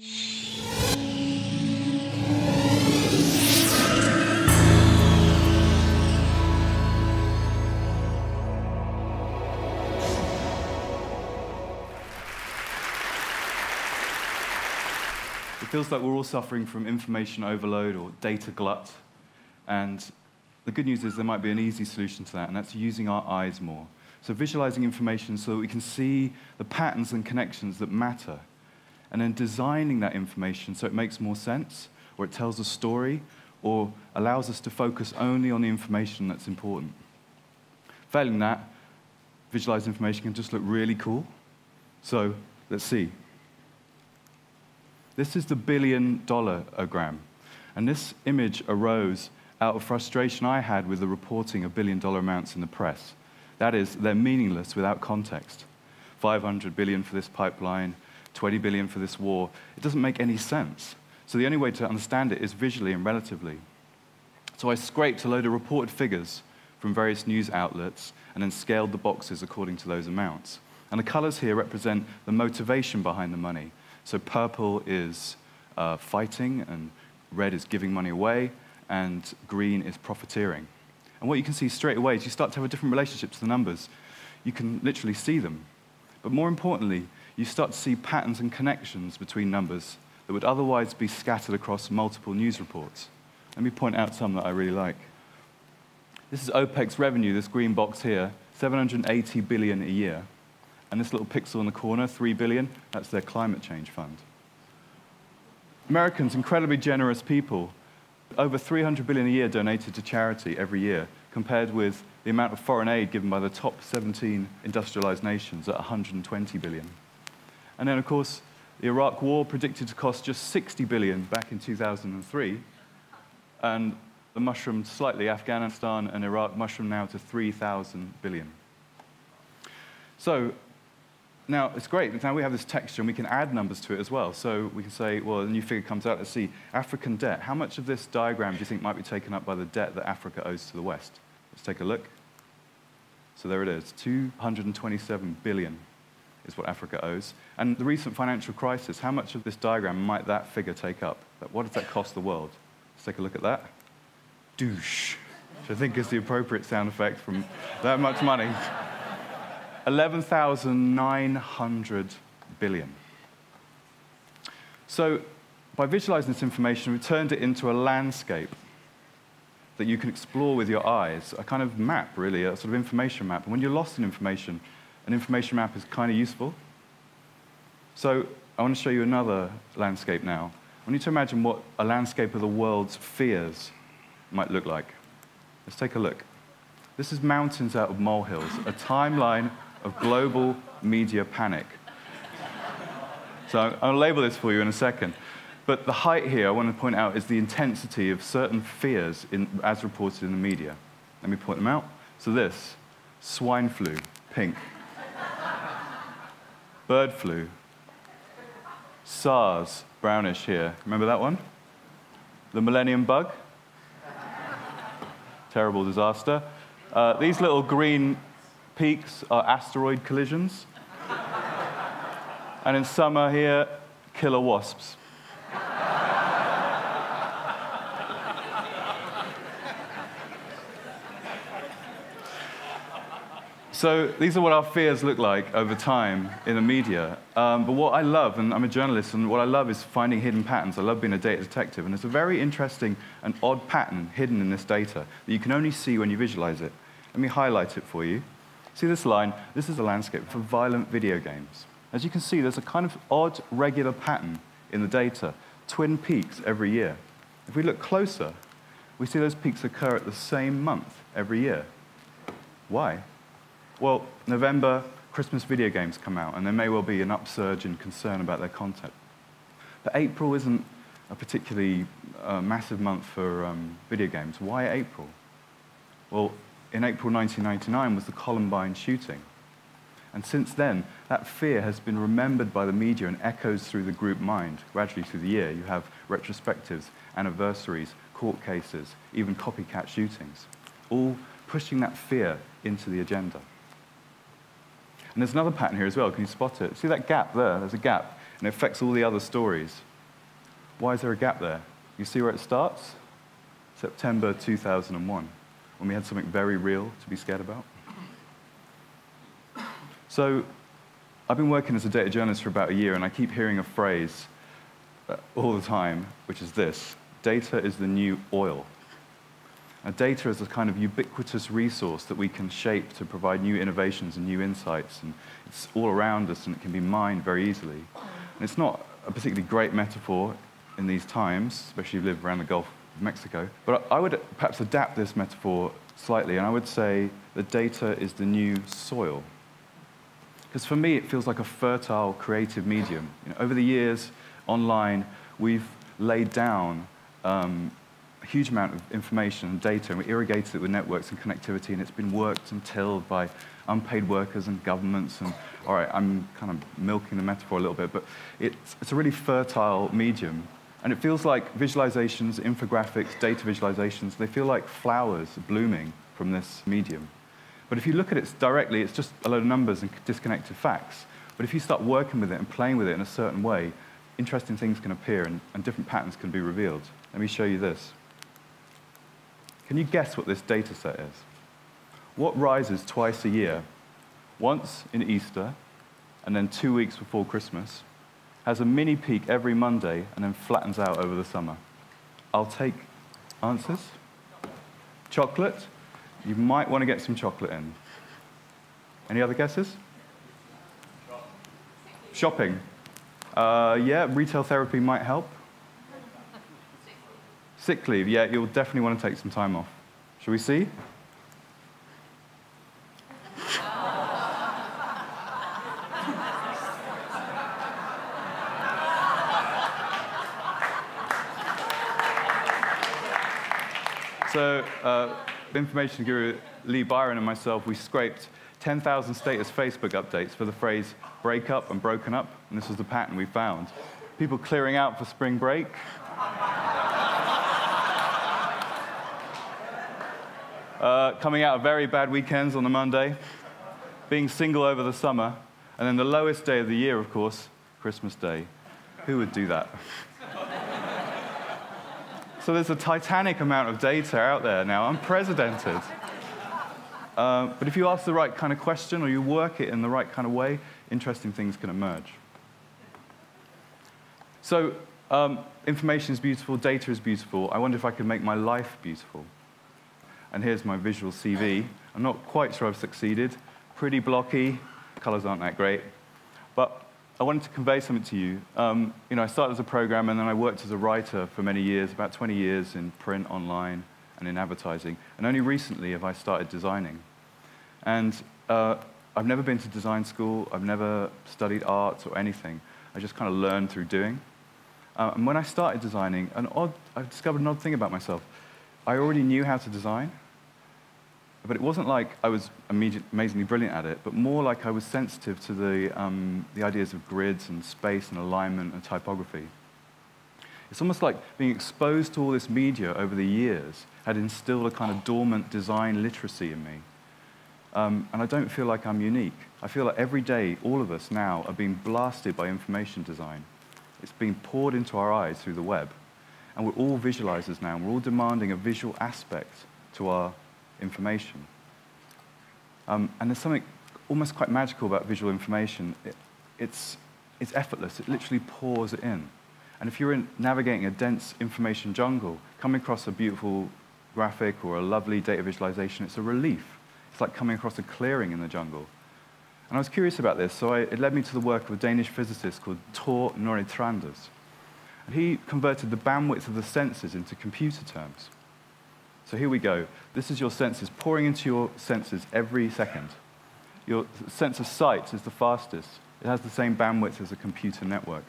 It feels like we're all suffering from information overload or data glut. And the good news is there might be an easy solution to that, and that's using our eyes more. So visualizing information so that we can see the patterns and connections that matter, and then designing that information so it makes more sense, or it tells a story, or allows us to focus only on the information that's important. Failing that, visualized information can just look really cool. So let's see. This is the billion-dollar-ogram, and this image arose out of frustration I had with the reporting of billion-dollar amounts in the press. That is, they're meaningless without context. 500 billion for this pipeline, 20 billion for this war. It doesn't make any sense. So the only way to understand it is visually and relatively. So I scraped a load of reported figures from various news outlets and then scaled the boxes according to those amounts. And the colors here represent the motivation behind the money. So purple is fighting, and red is giving money away, and green is profiteering. And what you can see straight away is you start to have a different relationship to the numbers. You can literally see them. But more importantly, you start to see patterns and connections between numbers that would otherwise be scattered across multiple news reports. Let me point out some that I really like. This is OPEC's revenue, this green box here, 780 billion a year. And this little pixel in the corner, 3 billion, that's their climate change fund. Americans, incredibly generous people, over 300 billion a year donated to charity every year, compared with the amount of foreign aid given by the top 17 industrialized nations at 120 billion. And then, of course, the Iraq war predicted to cost just 60 billion back in 2003, and the mushroomed slightly. Afghanistan and Iraq mushroomed now to 3,000 billion. So now it's great. Now we have this texture, and we can add numbers to it as well. So we can say, well, a new figure comes out. Let's see, African debt. How much of this diagram do you think might be taken up by the debt that Africa owes to the West? Let's take a look. So there it is, 227 billion is what Africa owes. And the recent financial crisis, how much of this diagram might that figure take up? What does that cost the world? Let's take a look at that. Douche, which I think is the appropriate sound effect from that much money. 11,900 billion. So by visualizing this information, we turned it into a landscape that you can explore with your eyes, a kind of map, really, a sort of information map. And when you're lost in information, an information map is kind of useful. So I want to show you another landscape now. I want you to imagine what a landscape of the world's fears might look like. Let's take a look. This is mountains out of molehills, a timeline of global media panic. So I'll label this for you in a second. But the height here, I want to point out, is the intensity of certain fears as reported in the media. Let me point them out. So this, swine flu, pink. Bird flu. SARS, brownish here. Remember that one? The millennium bug. Terrible disaster. These little green peaks are asteroid collisions. And in summer here, killer wasps. So these are what our fears look like over time in the media. But what I love, and I'm a journalist, and what I love is finding hidden patterns. I love being a data detective, and there's a very interesting and odd pattern hidden in this data that you can only see when you visualize it. Let me highlight it for you. See this line? This is a landscape for violent video games. As you can see, there's a kind of odd, regular pattern in the data, twin peaks every year. If we look closer, we see those peaks occur at the same month every year. Why? Well, November, Christmas video games come out, and there may well be an upsurge in concern about their content. But April isn't a particularly massive month for video games. Why April? Well, in April 1999 was the Columbine shooting. And since then, that fear has been remembered by the media and echoes through the group mind. Gradually through the year, you have retrospectives, anniversaries, court cases, even copycat shootings, all pushing that fear into the agenda. And there's another pattern here as well. Can you spot it? See that gap there? There's a gap. and it affects all the other stories. Why is there a gap there? You see where it starts? September 2001, when we had something very real to be scared about. So I've been working as a data journalist for about a year, and I keep hearing a phrase all the time, which is this: data is the new oil. Now, data is a kind of ubiquitous resource that we can shape to provide new innovations and new insights, and it's all around us, and it can be mined very easily. And it's not a particularly great metaphor in these times, especially if you live around the Gulf of Mexico, but I would perhaps adapt this metaphor slightly, and I would say that data is the new soil. Because for me, it feels like a fertile, creative medium. Over the years, online, we've laid down a huge amount of information and data, and we irrigated it with networks and connectivity, and it's been worked and tilled by unpaid workers and governments. And all right, I'm kind of milking the metaphor a little bit, but it's a really fertile medium. And it feels like visualizations, infographics, data visualizations, they feel like flowers blooming from this medium. But if you look at it directly, it's just a load of numbers and disconnected facts. But if you start working with it and playing with it in a certain way, interesting things can appear and different patterns can be revealed. Let me show you this. Can you guess what this data set is? What rises twice a year, once in Easter, and then 2 weeks before Christmas, has a mini peak every Monday, and then flattens out over the summer? I'll take answers. Chocolate? You might want to get some chocolate in. Any other guesses? Shopping. Yeah, retail therapy might help. Sick leave, yeah, you'll definitely want to take some time off. Shall we see? So, the information guru Lee Byron and myself, we scraped 10,000 status Facebook updates for the phrase break up and broken up, and this was the pattern we found. People clearing out for spring break. Coming out of very bad weekends on the Monday, being single over the summer, and then the lowest day of the year, of course, Christmas Day. Who would do that? So there's a titanic amount of data out there now, unprecedented. But if you ask the right kind of question or you work it in the right kind of way, interesting things can emerge. So information is beautiful, data is beautiful. I wonder if I could make my life beautiful. And here's my visual CV. I'm not quite sure I've succeeded. Pretty blocky, colors aren't that great. But I wanted to convey something to you. I started as a programmer, and then I worked as a writer for many years, about 20 years in print, online, and in advertising. And only recently have I started designing. And I've never been to design school. I've never studied art or anything. I just kind of learned through doing. And when I started designing, I discovered an odd thing about myself. I already knew how to design, but it wasn't like I was amazingly brilliant at it, but more like I was sensitive to the ideas of grids and space and alignment and typography. It's almost like being exposed to all this media over the years had instilled a kind of dormant design literacy in me. And I don't feel like I'm unique. I feel like every day, all of us now are being blasted by information design. It's being poured into our eyes through the web. And we're all visualizers now, and we're all demanding a visual aspect to our information. And there's something almost quite magical about visual information. It's effortless. It literally pours it in. And if you're navigating a dense information jungle, coming across a beautiful graphic or a lovely data visualization, it's a relief. It's like coming across a clearing in the jungle. And I was curious about this, so it led me to the work of a Danish physicist called Tor Noritranders. And he converted the bandwidth of the senses into computer terms. So here we go. This is your senses pouring into your senses every second. Your sense of sight is the fastest. It has the same bandwidth as a computer network.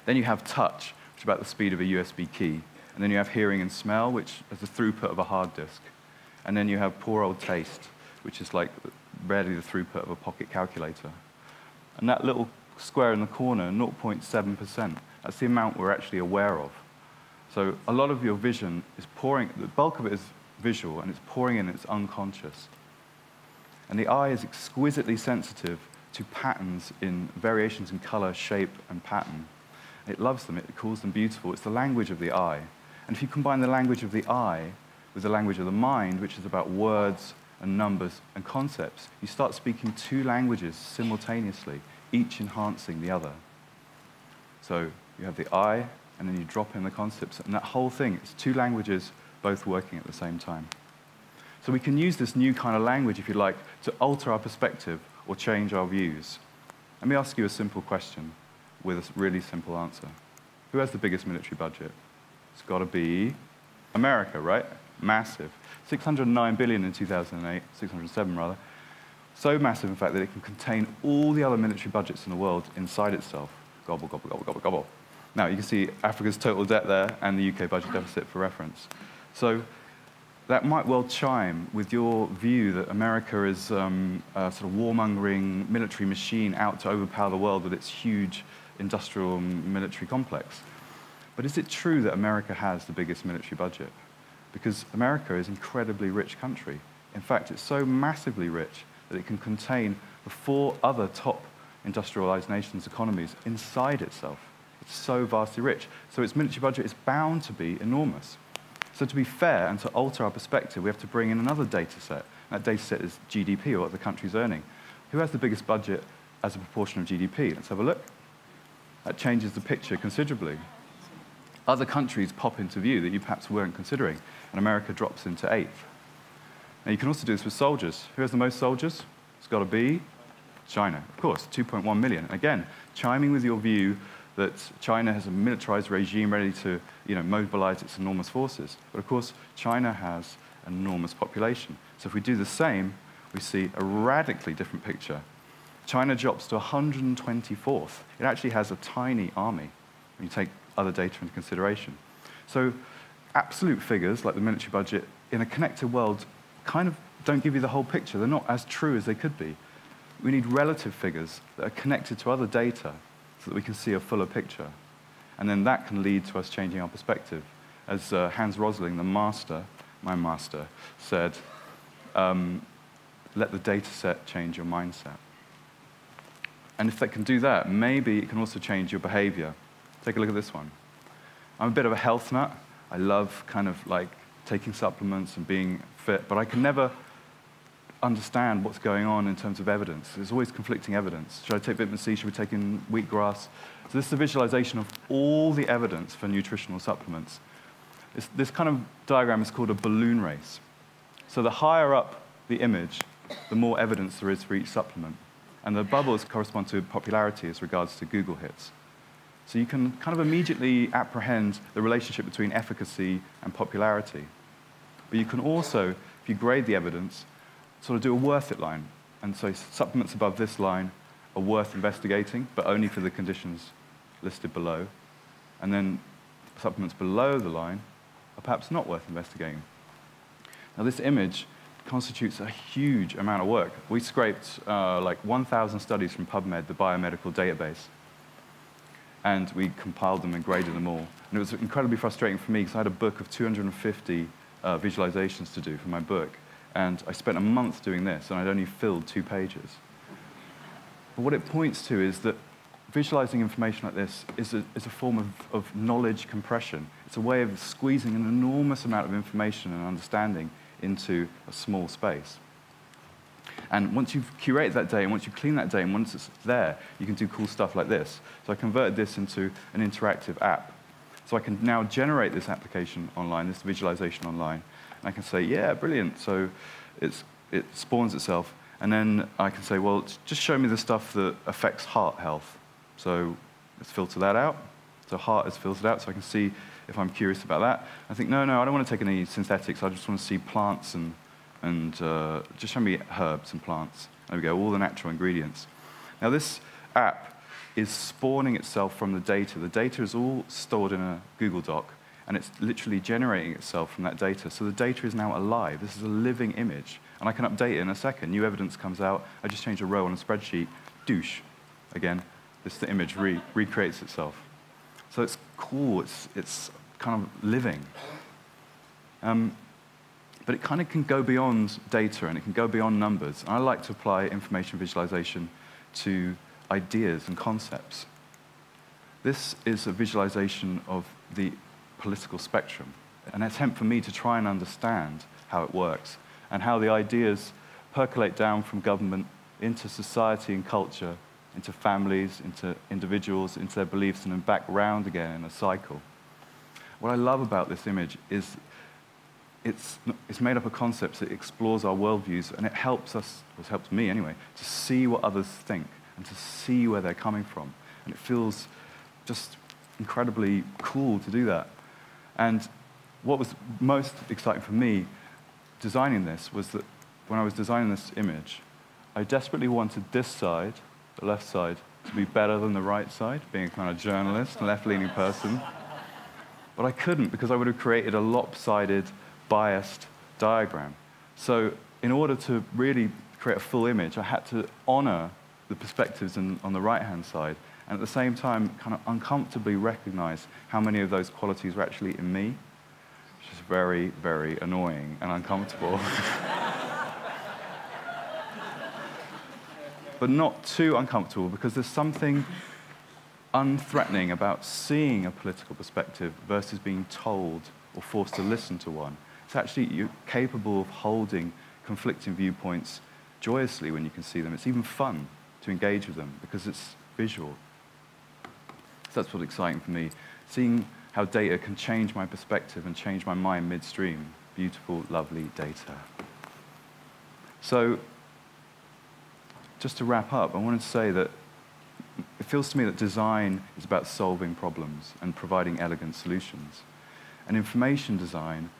Then you have touch, which is about the speed of a USB key. And then you have hearing and smell, which is the throughput of a hard disk. And then you have poor old taste, which is like barely the throughput of a pocket calculator. And that little square in the corner, 0.7%, that's the amount we're actually aware of. So a lot of your vision is pouring, the bulk of it is visual, and it's pouring in, it's unconscious. And the eye is exquisitely sensitive to patterns in variations in color, shape, and pattern. It loves them. It calls them beautiful. It's the language of the eye. And if you combine the language of the eye with the language of the mind, which is about words and numbers and concepts, you start speaking two languages simultaneously, each enhancing the other. So you have the eye, and then you drop in the concepts, and that whole thing, it's two languages both working at the same time. So we can use this new kind of language, if you like, to alter our perspective or change our views. Let me ask you a simple question with a really simple answer. Who has the biggest military budget? It's got to be America, right? Massive. 609 billion in 2008, 607 rather. So massive, in fact, that it can contain all the other military budgets in the world inside itself. Gobble, gobble, gobble, gobble, gobble. Now, you can see Africa's total debt there and the UK budget deficit for reference. So that might well chime with your view that America is a sort of warmongering military machine out to overpower the world with its huge industrial military complex. But is it true that America has the biggest military budget? Because America is an incredibly rich country. In fact, it's so massively rich that it can contain the 4 other top industrialized nations' economies inside itself. It's so vastly rich. So its military budget is bound to be enormous. So to be fair and to alter our perspective, we have to bring in another data set. That data set is GDP, or what the country's earning. Who has the biggest budget as a proportion of GDP? Let's have a look. That changes the picture considerably. Other countries pop into view that you perhaps weren't considering, and America drops into 8th. Now, you can also do this with soldiers. Who has the most soldiers? It's got to be China, of course, 2.1 million. Again, chiming with your view that China has a militarized regime ready to mobilize its enormous forces. But of course, China has an enormous population. So if we do the same, we see a radically different picture. China drops to 124th. It actually has a tiny army when you take other data into consideration. So absolute figures, like the military budget, in a connected world kind of don't give you the whole picture. They're not as true as they could be. We need relative figures that are connected to other data so that we can see a fuller picture. And then that can lead to us changing our perspective. As Hans Rosling, the master, my master, said, let the data set change your mindset. And if that can do that, maybe it can also change your behavior. Take a look at this one. I'm a bit of a health nut. I love kind of like taking supplements and being fit, but I can never understand what's going on in terms of evidence. There's always conflicting evidence. Should I take vitamin C? Should we take in wheatgrass? So this is a visualization of all the evidence for nutritional supplements. This kind of diagram is called a balloon race. So the higher up the image, the more evidence there is for each supplement. And the bubbles correspond to popularity as regards to Google hits. So you can kind of immediately apprehend the relationship between efficacy and popularity. But you can also, if you grade the evidence, sort of do a worth it line. And so supplements above this line are worth investigating, but only for the conditions listed below. And then supplements below the line are perhaps not worth investigating. Now this image constitutes a huge amount of work. We scraped like 1,000 studies from PubMed, the biomedical database. And we compiled them and graded them all. And it was incredibly frustrating for me because I had a book of 250 visualizations to do for my book. And I spent a month doing this, and I'd only filled 2 pages. But what it points to is that visualizing information like this is a form of knowledge compression. It's a way of squeezing an enormous amount of information and understanding into a small space. And once you've curated that data, and once you clean that data, and once it's there, you can do cool stuff like this. So I converted this into an interactive app. So I can now generate this application online, this visualization online, and I can say, yeah, brilliant. So it spawns itself. And then I can say, well, just show me the stuff that affects heart health. So let's filter that out. So heart is filtered out, so I can see if I'm curious about that. I think, no, I don't want to take any synthetics. I just want to see plants and just show me herbs and plants. There we go, all the natural ingredients. Now this app is spawning itself from the data. The data is all stored in a Google Doc, and it's literally generating itself from that data. So the data is now alive. This is a living image. And I can update it in a second. New evidence comes out. I just change a row on a spreadsheet. Douche. Again, the image recreates itself. So it's cool. It's kind of living. But it kind of can go beyond data, and it can go beyond numbers. And I like to apply information visualization to ideas and concepts. This is a visualization of the political spectrum, an attempt for me to try and understand how it works and how the ideas percolate down from government into society and culture, into families, into individuals, into their beliefs, and then back round again in a cycle. What I love about this image is it's made up of concepts that explores our worldviews, and it helps us, or it's helped me anyway, to see what others think and to see where they're coming from. And it feels just incredibly cool to do that. And what was most exciting for me designing this was that when I was designing this image, I desperately wanted this side, the left side, to be better than the right side, being a kind of journalist, a left-leaning person. But I couldn't, because I would have created a lopsided, biased diagram. So in order to really create a full image, I had to honor the perspectives on the right-hand side, and at the same time kind of uncomfortably recognize how many of those qualities were actually in me, which is very, very annoying and uncomfortable. But not too uncomfortable, because there's something unthreatening about seeing a political perspective versus being told or forced to listen to one. It's actually, you're capable of holding conflicting viewpoints joyously when you can see them. It's even fun to engage with them because it's visual. So that's what's exciting for me, seeing how data can change my perspective and change my mind midstream. Beautiful, lovely data. So just to wrap up, I wanted to say that it feels to me that design is about solving problems and providing elegant solutions. And information design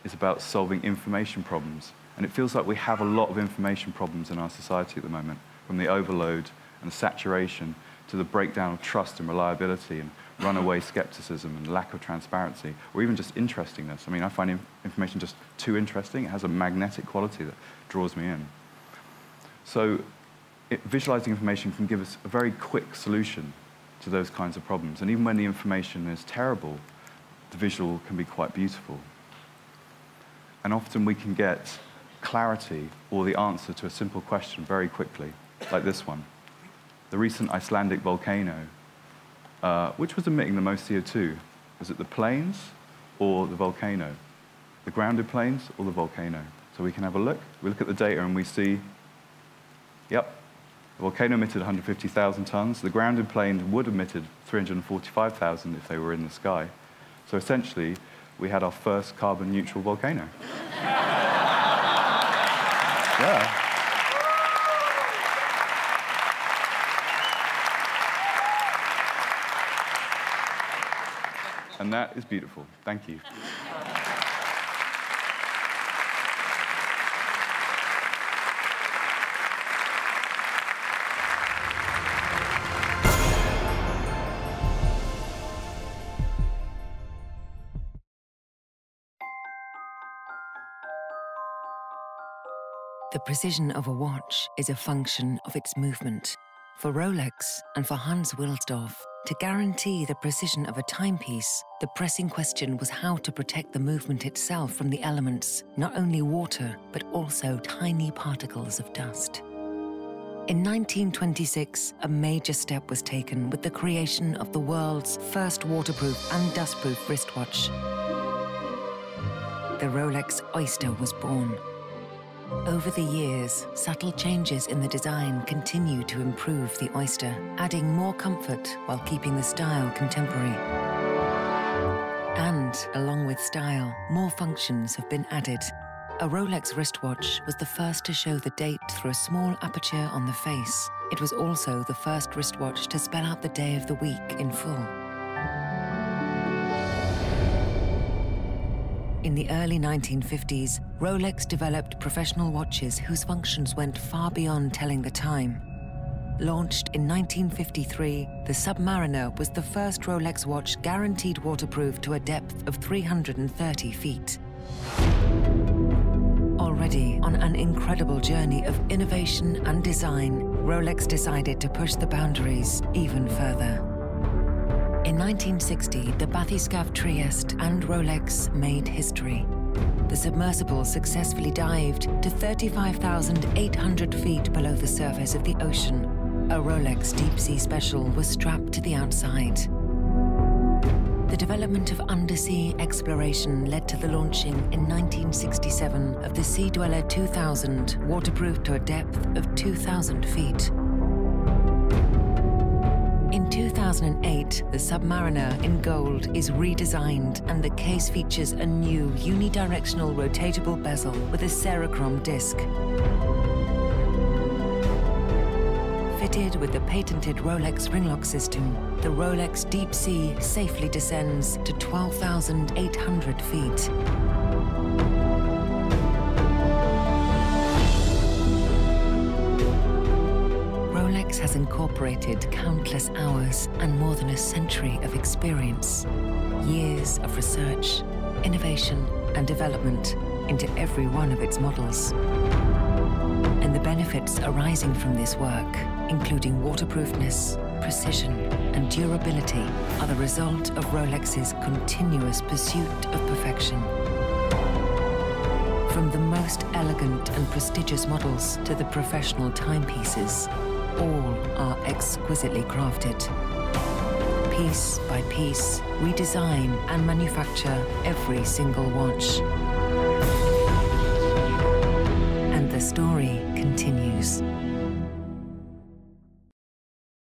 is about solving information problems. And it feels like we have a lot of information problems in our society at the moment, from the overload and the saturation to the breakdown of trust and reliability and runaway skepticism and lack of transparency, or even just interestingness. I mean, I find information just too interesting. It has a magnetic quality that draws me in. So visualizing information can give us a very quick solution to those kinds of problems. And even when the information is terrible, the visual can be quite beautiful. And often we can get clarity or the answer to a simple question very quickly, like this one. The recent Icelandic volcano, which was emitting the most CO2? Was it the plains or the volcano? The grounded plains or the volcano? So we can have a look. We look at the data and we see, yep, the volcano emitted 150,000 tons. The grounded plain would have emitted 345,000 if they were in the sky. So essentially, we had our first carbon-neutral volcano. Yeah. And that is beautiful. Thank you. The precision of a watch is a function of its movement. For Rolex and for Hans Wilsdorf, to guarantee the precision of a timepiece, the pressing question was how to protect the movement itself from the elements, not only water, but also tiny particles of dust. In 1926, a major step was taken with the creation of the world's first waterproof and dustproof wristwatch. The Rolex Oyster was born. Over the years, subtle changes in the design continue to improve the Oyster, adding more comfort while keeping the style contemporary. And, along with style, more functions have been added. A Rolex wristwatch was the first to show the date through a small aperture on the face. It was also the first wristwatch to spell out the day of the week in full. In the early 1950s, Rolex developed professional watches whose functions went far beyond telling the time. Launched in 1953, the Submariner was the first Rolex watch guaranteed waterproof to a depth of 330 feet. Already on an incredible journey of innovation and design, Rolex decided to push the boundaries even further. In 1960, the bathyscaphe Trieste and Rolex made history. The submersible successfully dived to 35,800 feet below the surface of the ocean. a Rolex Deep Sea Special was strapped to the outside. The development of undersea exploration led to the launching in 1967 of the Sea Dweller 2000, waterproof to a depth of 2,000 feet. In 2008, the Submariner in gold is redesigned, and the case features a new unidirectional rotatable bezel with a Cerachrom disc. Fitted with the patented Rolex ring-lock system, the Rolex Deep Sea safely descends to 12,800 feet. Rolex has incorporated countless hours and more than a century of experience, years of research, innovation, and development into every one of its models. And the benefits arising from this work, including waterproofness, precision, and durability, are the result of Rolex's continuous pursuit of perfection. From the most elegant and prestigious models to the professional timepieces, all are exquisitely crafted. Piece by piece, we design and manufacture every single watch. And the story continues.